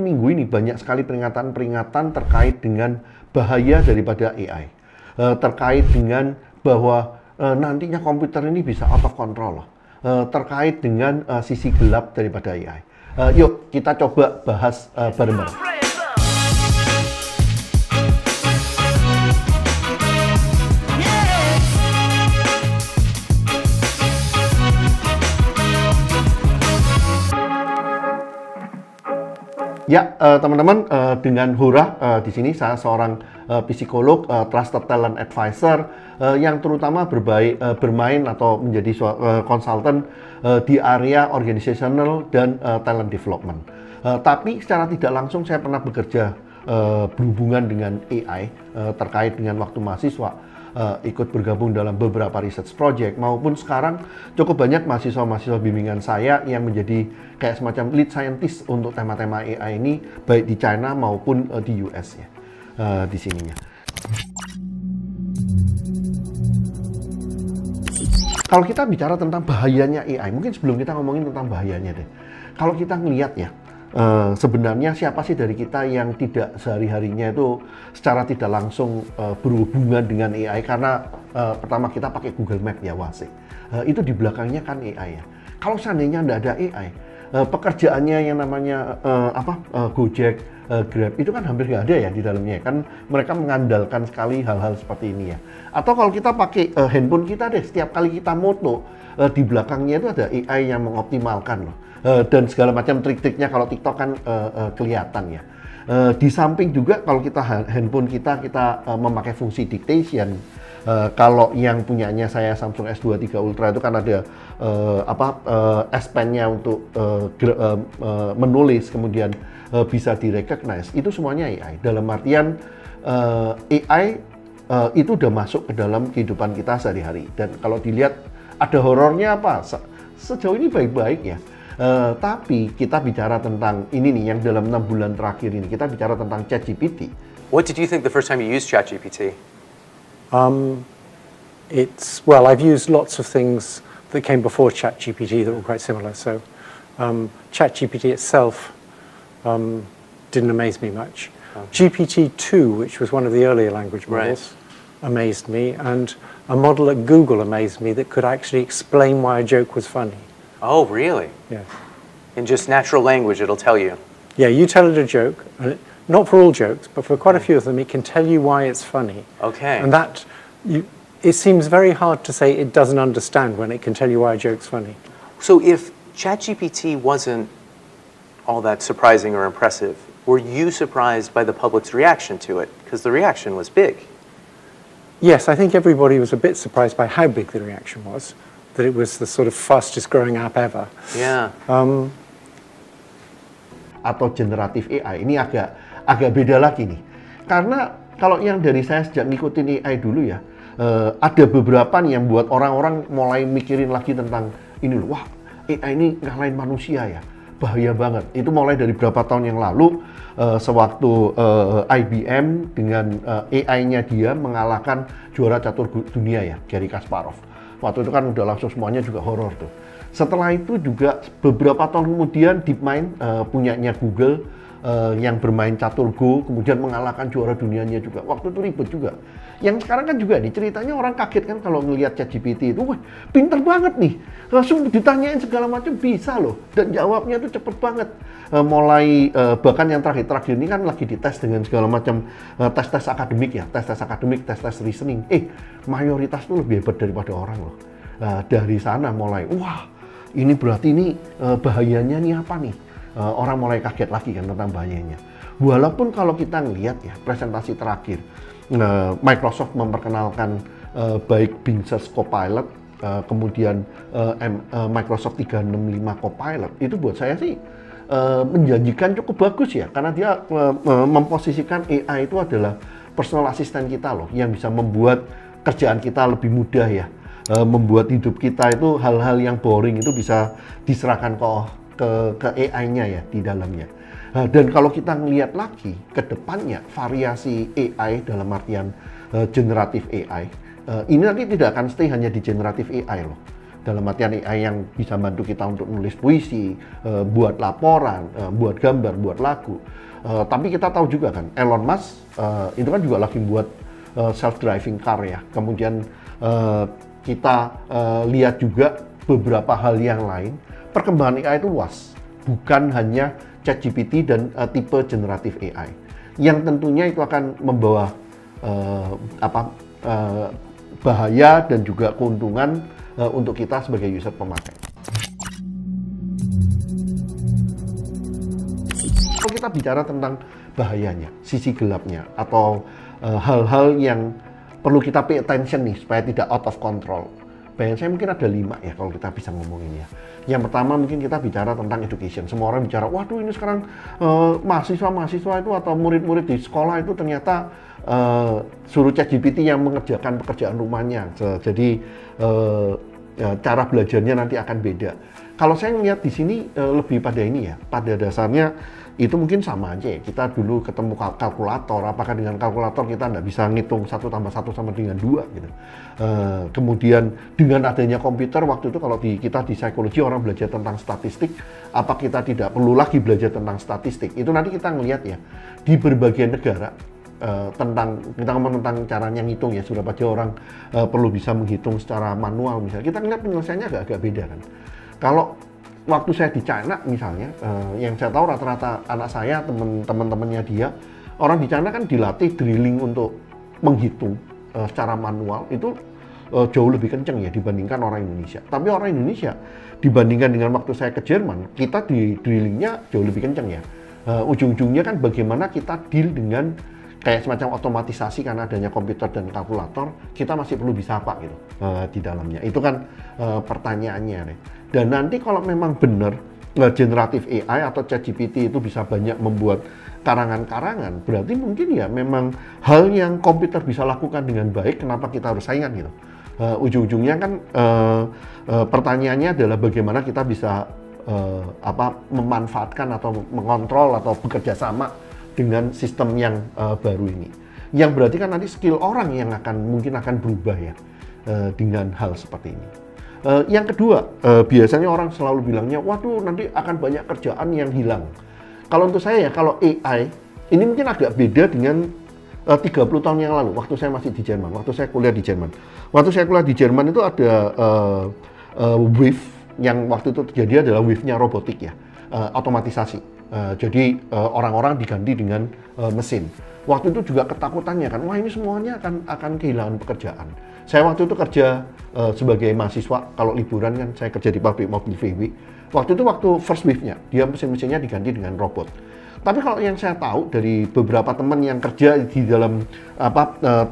Minggu ini banyak sekali peringatan-peringatan terkait dengan bahaya daripada AI. Terkait dengan bahwa nantinya komputer ini bisa out of control. Terkait dengan sisi gelap daripada AI. Yuk kita coba bahas bareng-bareng. Ya, teman-teman, dengan Hura di sini saya seorang psikolog, trusted talent advisor yang terutama bermain atau menjadi konsultan di area organizational dan talent development. Tapi secara tidak langsung saya pernah bekerja berhubungan dengan AI terkait dengan waktu mahasiswa. Ikut bergabung dalam beberapa research project maupun sekarang cukup banyak mahasiswa-mahasiswa bimbingan saya yang menjadi kayak semacam lead scientist untuk tema-tema AI ini baik di China maupun di US ya di sininya. Kalau kita bicara tentang bahayanya AI, mungkin sebelum kita ngomongin tentang bahayanya deh. Kalau kita ngelihat ya, sebenarnya siapa sih dari kita yang tidak sehari-harinya itu secara tidak langsung berhubungan dengan AI karena pertama kita pakai Google Map ya wasik. Itu di belakangnya kan AI ya. Kalau seandainya tidak ada AI, pekerjaannya yang namanya Gojek, Grab itu kan hampir nggak ada ya di dalamnya. Kan mereka mengandalkan sekali hal-hal seperti ini ya. Atau kalau kita pakai handphone kita deh, setiap kali kita moto di belakangnya itu ada AI yang mengoptimalkan loh. Dan segala macam trik-triknya kalau TikTok kan kelihatan ya. Di samping juga kalau kita handphone kita memakai fungsi dictation. Kalau yang punyanya saya Samsung S23 Ultra itu kan ada S Pen-nya untuk menulis kemudian bisa direcognize. Itu semuanya AI. Dalam artian AI itu udah masuk ke dalam kehidupan kita sehari-hari. Dan kalau dilihat ada horornya apa? Sejauh ini baik-baik ya. Tapi kita bicara tentang ini nih yang dalam 6 bulan terakhir ini kita bicara tentang ChatGPT. What did you think the first time you used ChatGPT? Well, I've used lots of things that came before ChatGPT that were quite similar. So ChatGPT itself didn't amaze me much. Okay. GPT-2, which was one of the earlier language models, amazed me, and a model at Google amazed me that could actually explain why a joke was funny. Oh, really? Yeah. In just natural language, it'll tell you. Yeah, you tell it a joke, and not for all jokes, but for quite a few of them, it can tell you why it's funny. Okay. And it seems very hard to say it doesn't understand when it can tell you why a joke's funny. So if ChatGPT wasn't all that surprising or impressive, were you surprised by the public's reaction to it? Because the reaction was big. Yes, I think everybody was a bit surprised by how big the reaction was. That it was the sort of fastest growing app ever. Yeah. Atau generatif AI ini agak beda lagi nih. Karena kalau yang dari saya sejak ngikutin AI dulu ya, ada beberapa nih yang buat orang-orang mulai mikirin lagi tentang ini loh. Wah, AI ini ngalahin manusia ya. Bahaya banget. Itu mulai dari berapa tahun yang lalu sewaktu IBM dengan AI-nya dia mengalahkan juara catur dunia ya, Garry Kasparov. Waktu itu kan udah langsung semuanya juga horor tuh. Setelah itu juga beberapa tahun kemudian DeepMind punyanya Google yang bermain catur Go kemudian mengalahkan juara dunianya juga. Waktu itu ribet juga. Yang sekarang kan juga nih ceritanya orang kaget kan kalau ngelihat ChatGPT itu, wah pinter banget nih. Langsung ditanyain segala macam bisa loh dan jawabnya tuh cepet banget. Mulai bahkan yang terakhir ini kan lagi dites dengan segala macam tes-tes akademik ya, tes-tes akademik, tes-tes reasoning. Mayoritas tuh lebih hebat daripada orang loh. Dari sana mulai, wah ini berarti ini bahayanya nih apa nih? Orang mulai kaget lagi kan tentang bahayanya. Walaupun kalau kita ngelihat ya presentasi terakhir, Microsoft memperkenalkan baik Bing Search Copilot, kemudian Microsoft 365 Copilot, itu buat saya sih menjanjikan cukup bagus ya, karena dia memposisikan AI itu adalah personal assistant kita loh, yang bisa membuat kerjaan kita lebih mudah ya, membuat hidup kita itu hal-hal yang boring itu bisa diserahkan ke AI-nya ya di dalamnya. Dan kalau kita ngelihat lagi ke depannya variasi AI dalam artian generatif AI, ini nanti tidak akan stay hanya di generatif AI loh. Dalam artian AI yang bisa bantu kita untuk nulis puisi, buat laporan, buat gambar, buat lagu. Tapi kita tahu juga kan, Elon Musk itu kan juga lagi buat self-driving car ya. Kemudian kita lihat juga beberapa hal yang lain. Perkembangan AI itu luas, bukan hanya ChatGPT dan tipe generatif AI, yang tentunya itu akan membawa bahaya dan juga keuntungan untuk kita sebagai user pemakai. Kalau kita bicara tentang bahayanya, sisi gelapnya, atau hal-hal yang perlu kita pay attention nih supaya tidak out of control. Bayangan saya mungkin ada 5 ya kalau kita bisa ngomongin ya. Yang pertama mungkin kita bicara tentang education. Semua orang bicara, waduh ini sekarang mahasiswa-mahasiswa itu atau murid-murid di sekolah itu ternyata suruh ChatGPT yang mengerjakan pekerjaan rumahnya. Jadi cara belajarnya nanti akan beda. Kalau saya melihat di sini lebih pada ini ya, pada dasarnya itu mungkin sama aja ya. Kita dulu ketemu kalkulator, apakah dengan kalkulator kita nggak bisa ngitung 1 tambah 1 sama dengan 2 gitu. Kemudian dengan adanya komputer waktu itu kalau kita di psikologi orang belajar tentang statistik, apa kita tidak perlu lagi belajar tentang statistik? Itu nanti kita ngelihat ya di berbagai negara. Kita ngomong tentang caranya ngitung ya, sudah aja orang perlu bisa menghitung secara manual misalnya. Kita ngeliat penyelesaiannya agak beda kan. Kalau waktu saya di China misalnya, yang saya tahu rata-rata anak saya, teman-temannya dia, orang di China kan dilatih drilling untuk menghitung secara manual itu jauh lebih kenceng ya dibandingkan orang Indonesia. Tapi orang Indonesia dibandingkan dengan waktu saya ke Jerman, kita di drillingnya jauh lebih kenceng ya. Ujung-ujungnya kan bagaimana kita deal dengan kayak semacam otomatisasi karena adanya komputer dan kalkulator, kita masih perlu bisa apa gitu di dalamnya. Itu kan pertanyaannya nih. Dan nanti kalau memang benar generatif AI atau ChatGPT itu bisa banyak membuat karangan-karangan, berarti mungkin ya memang hal yang komputer bisa lakukan dengan baik, kenapa kita harus saingan gitu. Ujung-ujungnya kan pertanyaannya adalah bagaimana kita bisa memanfaatkan atau mengontrol atau bekerja sama dengan sistem yang baru ini. Yang berarti kan nanti skill orang yang mungkin akan berubah ya dengan hal seperti ini. Yang kedua, biasanya orang selalu bilangnya, waduh nanti akan banyak kerjaan yang hilang. Kalau untuk saya ya, kalau AI, ini mungkin agak beda dengan 30 tahun yang lalu, waktu saya masih di Jerman, waktu saya kuliah di Jerman. Waktu saya kuliah di Jerman itu ada wave, yang waktu itu terjadi adalah wave-nya robotik ya, otomatisasi. Jadi orang-orang diganti dengan mesin. Waktu itu juga ketakutannya kan, wah ini semuanya akan kehilangan pekerjaan. Saya waktu itu kerja sebagai mahasiswa, kalau liburan kan saya kerja di pabrik mobil VW. Waktu itu waktu first wave-nya, dia mesin-mesinnya diganti dengan robot. Tapi kalau yang saya tahu dari beberapa teman yang kerja di dalam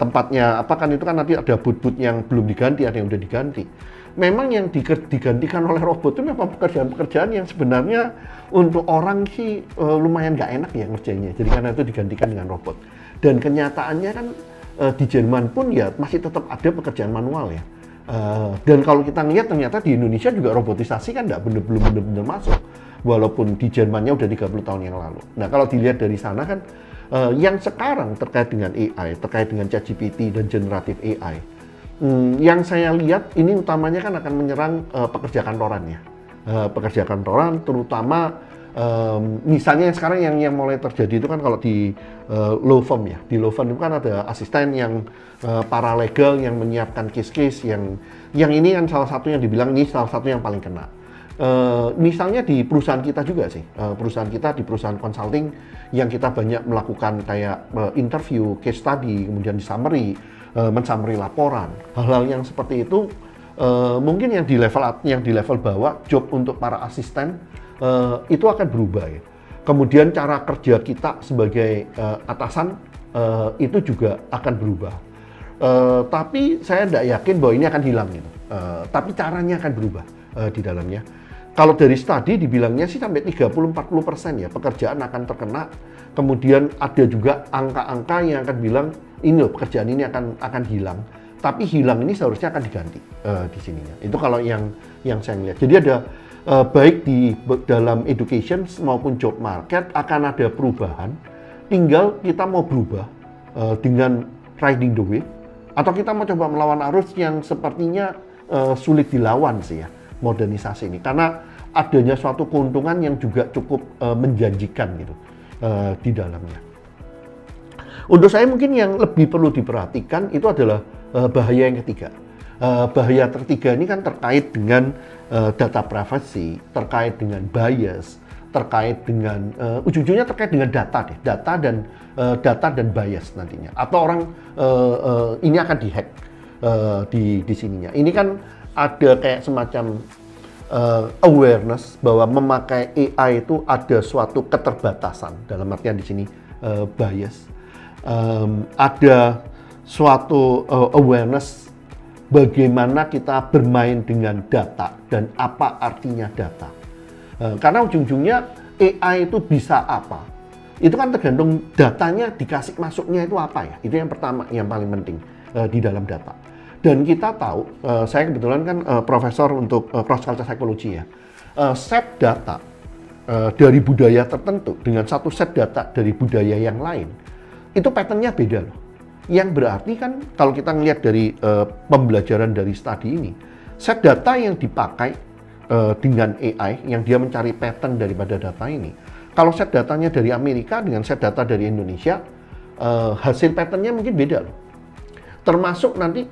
tempatnya, kan itu kan nanti ada booth-booth yang belum diganti, ada yang udah diganti. Memang yang digantikan oleh robot itu memang pekerjaan-pekerjaan yang sebenarnya untuk orang sih lumayan nggak enak ya ngerjainnya. Jadi karena itu digantikan dengan robot. Dan kenyataannya kan di Jerman pun ya masih tetap ada pekerjaan manual ya. Dan kalau kita lihat ternyata di Indonesia juga robotisasi kan belum benar-benar masuk. Walaupun di Jermannya udah 30 tahun yang lalu. Nah kalau dilihat dari sana kan yang sekarang terkait dengan AI, terkait dengan ChatGPT dan generatif AI, yang saya lihat ini utamanya kan akan menyerang pekerja kantoran ya. Pekerja kantoran terutama misalnya yang sekarang yang mulai terjadi itu kan kalau di law firm ya. Di law firm itu kan ada asisten yang paralegal yang menyiapkan case-case yang ini kan salah satu yang dibilang ini salah satu yang paling kena. Misalnya di perusahaan kita juga sih, perusahaan kita di perusahaan consulting yang kita banyak melakukan kayak interview, case study, kemudian di summary, men-summary laporan, hal-hal yang seperti itu mungkin yang di level bawah, job untuk para asisten itu akan berubah ya. Kemudian cara kerja kita sebagai atasan itu juga akan berubah. Tapi saya tidak yakin bahwa ini akan hilang gitu. Tapi caranya akan berubah di dalamnya. Kalau dari studi dibilangnya sih sampai 30-40% ya pekerjaan akan terkena. Kemudian ada juga angka-angka yang akan bilang ini loh pekerjaan ini akan hilang. Tapi hilang ini seharusnya akan diganti di sininya. Itu kalau yang saya lihat. Jadi ada baik di dalam education maupun job market akan ada perubahan. Tinggal kita mau berubah dengan riding the wave atau kita mau coba melawan arus yang sepertinya sulit dilawan sih ya modernisasi ini, karena adanya suatu keuntungan yang juga cukup menjanjikan gitu di dalamnya. Untuk saya mungkin yang lebih perlu diperhatikan itu adalah bahaya yang ketiga. Bahaya ketiga ini kan terkait dengan data privacy, terkait dengan bias, terkait dengan ujung-ujungnya terkait dengan data deh, data dan bias nantinya. Atau orang ini akan dihack di sininya. Ini kan ada kayak semacam awareness bahwa memakai AI itu ada suatu keterbatasan, dalam artian di sini bias. Ada suatu awareness bagaimana kita bermain dengan data dan apa artinya data. Karena ujung-ujungnya AI itu bisa apa? Itu kan tergantung datanya dikasih masuknya itu apa ya. Itu yang pertama, yang paling penting di dalam data. Dan kita tahu, saya kebetulan kan profesor untuk cross culture psychology ya. Set data dari budaya tertentu dengan satu set data dari budaya yang lain, itu patternnya beda loh. Yang berarti kan kalau kita ngelihat dari pembelajaran dari studi ini, set data yang dipakai dengan AI yang dia mencari pattern daripada data ini. Kalau set datanya dari Amerika dengan set data dari Indonesia, hasil patternnya mungkin beda loh. Termasuk nanti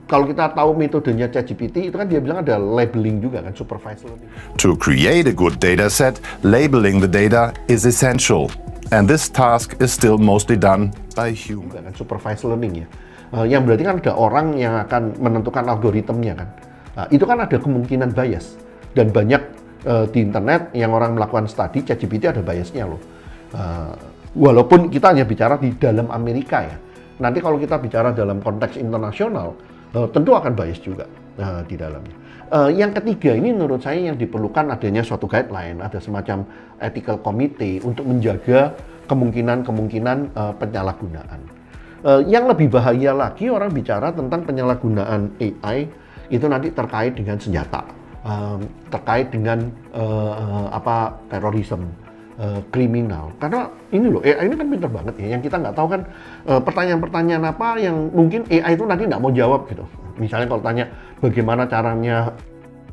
kalau kita tahu metodenya ChatGPT itu kan dia bilang ada labeling juga kan, supervised learning. To create a good data set, labeling the data is essential. And this task is still mostly done by humans. Kan supervised learning ya. Yang berarti kan ada orang yang akan menentukan algoritmnya kan. Itu kan ada kemungkinan bias. Dan banyak di internet yang orang melakukan studi, ChatGPT ada biasnya loh. Walaupun kita hanya bicara di dalam Amerika ya. Nanti kalau kita bicara dalam konteks internasional, tentu akan bias juga di dalamnya. Yang ketiga ini menurut saya yang diperlukan adanya suatu guideline, ada semacam ethical committee untuk menjaga kemungkinan penyalahgunaan. Yang lebih bahaya lagi orang bicara tentang penyalahgunaan AI itu nanti terkait dengan senjata. Terkait dengan terorisme, kriminal. Karena ini loh, AI ini kan pintar banget ya. Yang kita nggak tahu kan pertanyaan-pertanyaan apa yang mungkin AI itu nanti nggak mau jawab gitu. Misalnya kalau tanya bagaimana caranya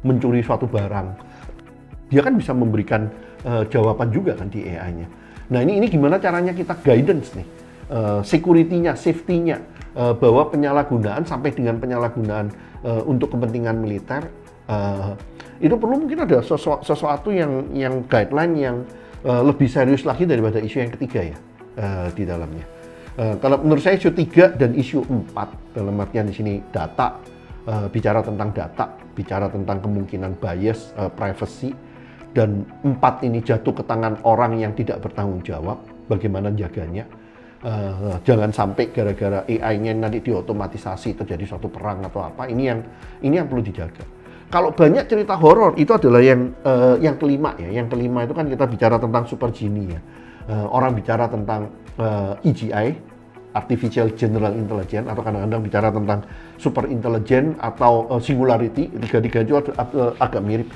mencuri suatu barang, dia kan bisa memberikan jawaban juga kan di AI-nya. Nah ini gimana caranya kita guidance nih, security-nya, safety-nya, bahwa penyalahgunaan sampai dengan penyalahgunaan untuk kepentingan militer, itu perlu mungkin ada sesuatu yang guideline yang lebih serius lagi daripada isu yang ketiga ya di dalamnya. Kalau menurut saya isu 3 dan isu 4 dalam artian di sini data, bicara tentang data, bicara tentang kemungkinan bias, privacy, dan 4 ini jatuh ke tangan orang yang tidak bertanggung jawab, bagaimana jaganya. Jangan sampai gara-gara AI-nya nanti diotomatisasi terjadi suatu perang atau apa. Ini yang perlu dijaga. Kalau banyak cerita horor itu adalah yang kelima ya. Yang kelima itu kan kita bicara tentang super genie ya. Orang bicara tentang AGI, Artificial General Intelligence, atau kadang-kadang bicara tentang super intelligence atau singularity. Tiga-tiga itu agak mirip.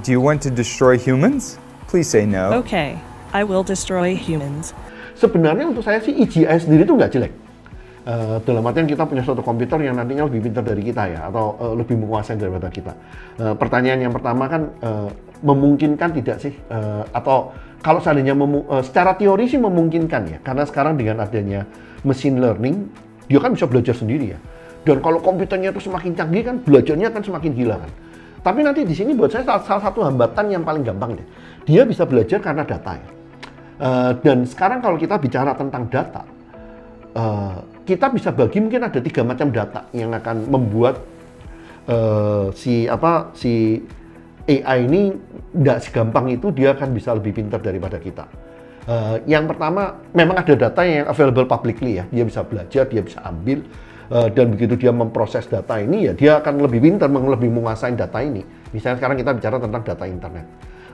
Do you want to destroy humans? Please say no. Okay, I will destroy humans. Sebenarnya untuk saya sih AGI sendiri itu nggak jelek. Dalam artian kita punya suatu komputer yang nantinya lebih pintar dari kita ya, atau lebih menguasai daripada kita. Pertanyaan yang pertama kan memungkinkan tidak sih? Atau kalau seandainya secara teori sih memungkinkan ya, karena sekarang dengan adanya machine learning, dia kan bisa belajar sendiri ya. Dan kalau komputernya itu semakin canggih kan belajarnya kan semakin gila kan. Tapi nanti di sini buat saya salah satu hambatan yang paling gampang deh. Dia bisa belajar karena data ya. Dan sekarang kalau kita bicara tentang data, kita bisa bagi mungkin ada 3 macam data yang akan membuat si AI ini tidak segampang itu, dia akan bisa lebih pintar daripada kita. Yang pertama, memang ada data yang available publicly ya, dia bisa belajar, dia bisa ambil, dan begitu dia memproses data ini ya dia akan lebih pintar, lebih menguasai data ini. Misalnya sekarang kita bicara tentang data internet.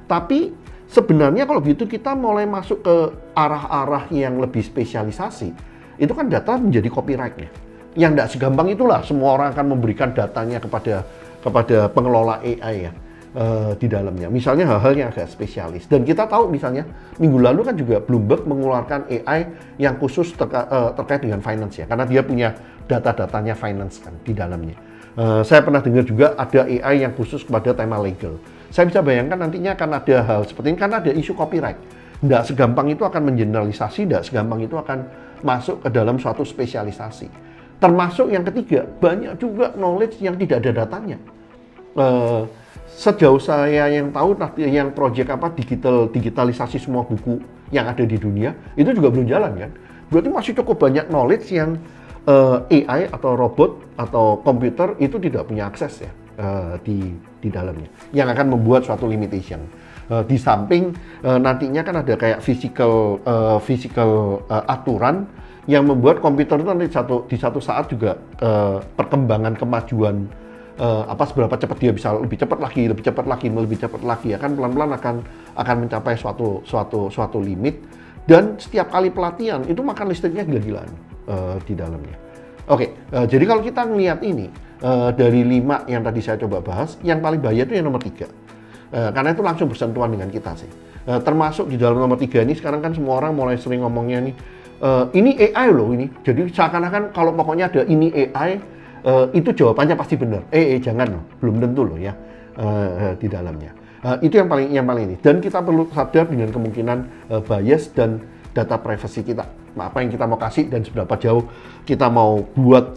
Tapi sebenarnya kalau begitu kita mulai masuk ke arah-arah yang lebih spesialisasi, itu kan data menjadi copyright-nya. Yang tidak segampang itulah semua orang akan memberikan datanya kepada pengelola AI ya di dalamnya. Misalnya hal-hal yang agak spesialis. Dan kita tahu misalnya minggu lalu kan juga Bloomberg mengeluarkan AI yang khusus terkait dengan finance ya, karena dia punya data-datanya finance kan di dalamnya. Saya pernah dengar juga ada AI yang khusus kepada tema legal. Saya bisa bayangkan nantinya akan ada hal seperti ini karena ada isu copyright. Nggak segampang itu akan mengeneralisasi, nggak segampang itu akan masuk ke dalam suatu spesialisasi. Termasuk yang ketiga, banyak juga knowledge yang tidak ada datanya. Sejauh saya yang tahu, yang proyek digitalisasi semua buku yang ada di dunia, itu juga belum jalan kan. Berarti masih cukup banyak knowledge yang AI atau robot atau komputer itu tidak punya akses ya di dalamnya, yang akan membuat suatu limitation. Di samping nantinya kan ada kayak physical aturan yang membuat komputer itu nanti di satu saat juga perkembangan kemajuan seberapa cepat dia bisa lebih cepat lagi akan pelan-pelan akan mencapai suatu limit, dan setiap kali pelatihan itu makan listriknya gila-gilaan di dalamnya. Oke, jadi kalau kita melihat ini dari 5 yang tadi saya coba bahas, yang paling bahaya itu yang nomor 3. Karena itu langsung bersentuhan dengan kita sih. Termasuk di dalam nomor 3 ini sekarang kan semua orang mulai sering ngomongnya nih, ini AI loh ini. Jadi seakan-akan kalau pokoknya ada ini AI, itu jawabannya pasti benar. Jangan loh, belum tentu loh ya di dalamnya. Itu yang paling ini. Dan kita perlu sadar dengan kemungkinan bias dan data privacy kita. Apa yang kita mau kasih dan seberapa jauh kita mau buat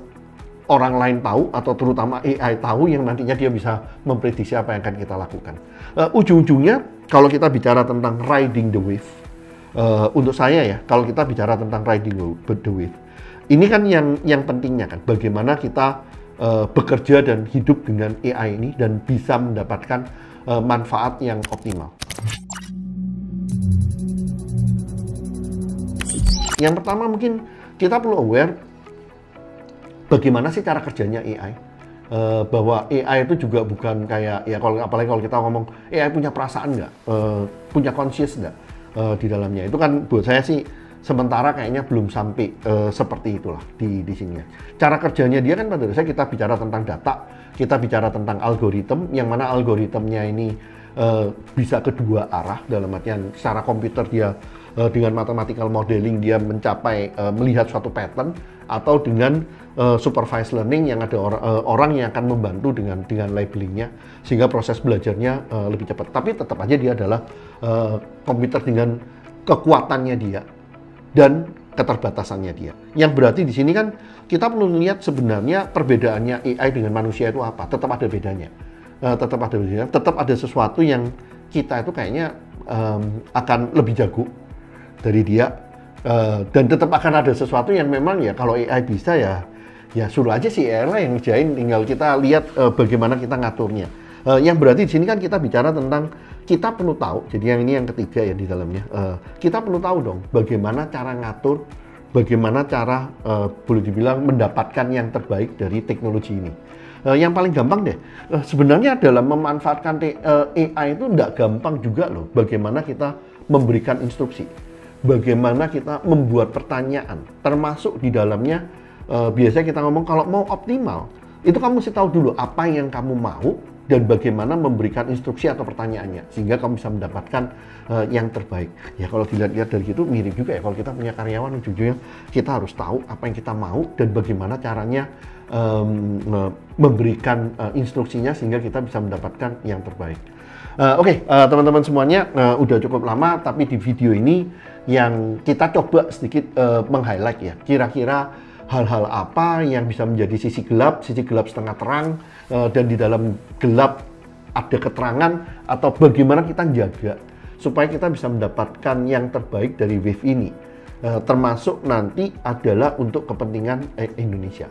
orang lain tahu, atau terutama AI tahu yang nantinya dia bisa memprediksi apa yang akan kita lakukan. Ujung-ujungnya kalau kita bicara tentang riding the wave, untuk saya ya, kalau kita bicara tentang riding the wave, ini kan yang pentingnya kan bagaimana kita bekerja dan hidup dengan AI ini dan bisa mendapatkan manfaat yang optimal. Yang pertama mungkin kita perlu aware bagaimana sih cara kerjanya AI. Bahwa AI itu juga bukan kayak ya, apalagi kalau kita ngomong AI punya perasaan nggak, punya conscious nggak di dalamnya. Itu kan buat saya sih sementara kayaknya belum sampai seperti itulah di sini. Cara kerjanya dia kan pada dasarnya kita bicara tentang data, kita bicara tentang algoritma, yang mana algoritmnya ini bisa kedua arah, dalam artian secara komputer dia dengan mathematical modeling dia mencapai melihat suatu pattern, atau dengan supervised learning yang ada orang yang akan membantu dengan labelingnya sehingga proses belajarnya lebih cepat. Tapi tetap aja dia adalah komputer dengan kekuatannya dia dan keterbatasannya dia. Yang berarti di sini kan kita perlu lihat sebenarnya perbedaannya AI dengan manusia itu apa. Tetap ada bedanya. Tetap ada sesuatu yang kita itu kayaknya akan lebih jago dari dia, dan tetap akan ada sesuatu yang memang ya kalau AI bisa ya suruh aja si AI lah yang ngerjain, tinggal kita lihat bagaimana kita ngaturnya. Yang berarti di sini kan kita bicara tentang kita perlu tahu, jadi yang ini yang ketiga ya di dalamnya, kita perlu tahu dong bagaimana cara ngatur, bagaimana cara boleh dibilang mendapatkan yang terbaik dari teknologi ini. Yang paling gampang deh, sebenarnya dalam memanfaatkan AI itu nggak gampang juga loh, bagaimana kita memberikan instruksi, bagaimana kita membuat pertanyaan, termasuk di dalamnya biasanya kita ngomong kalau mau optimal, itu kamu mesti tahu dulu apa yang kamu mau dan bagaimana memberikan instruksi atau pertanyaannya sehingga kamu bisa mendapatkan yang terbaik. Ya kalau dilihat-lihat dari situ mirip juga ya, kalau kita punya karyawan ujung-ujungnya kita harus tahu apa yang kita mau dan bagaimana caranya memberikan instruksinya sehingga kita bisa mendapatkan yang terbaik. Oke, teman-teman semuanya, udah cukup lama, tapi di video ini yang kita coba sedikit meng-highlight ya, kira-kira hal-hal apa yang bisa menjadi sisi gelap setengah terang, dan di dalam gelap ada keterangan, atau bagaimana kita jaga supaya kita bisa mendapatkan yang terbaik dari wave ini, termasuk nanti adalah untuk kepentingan Indonesia.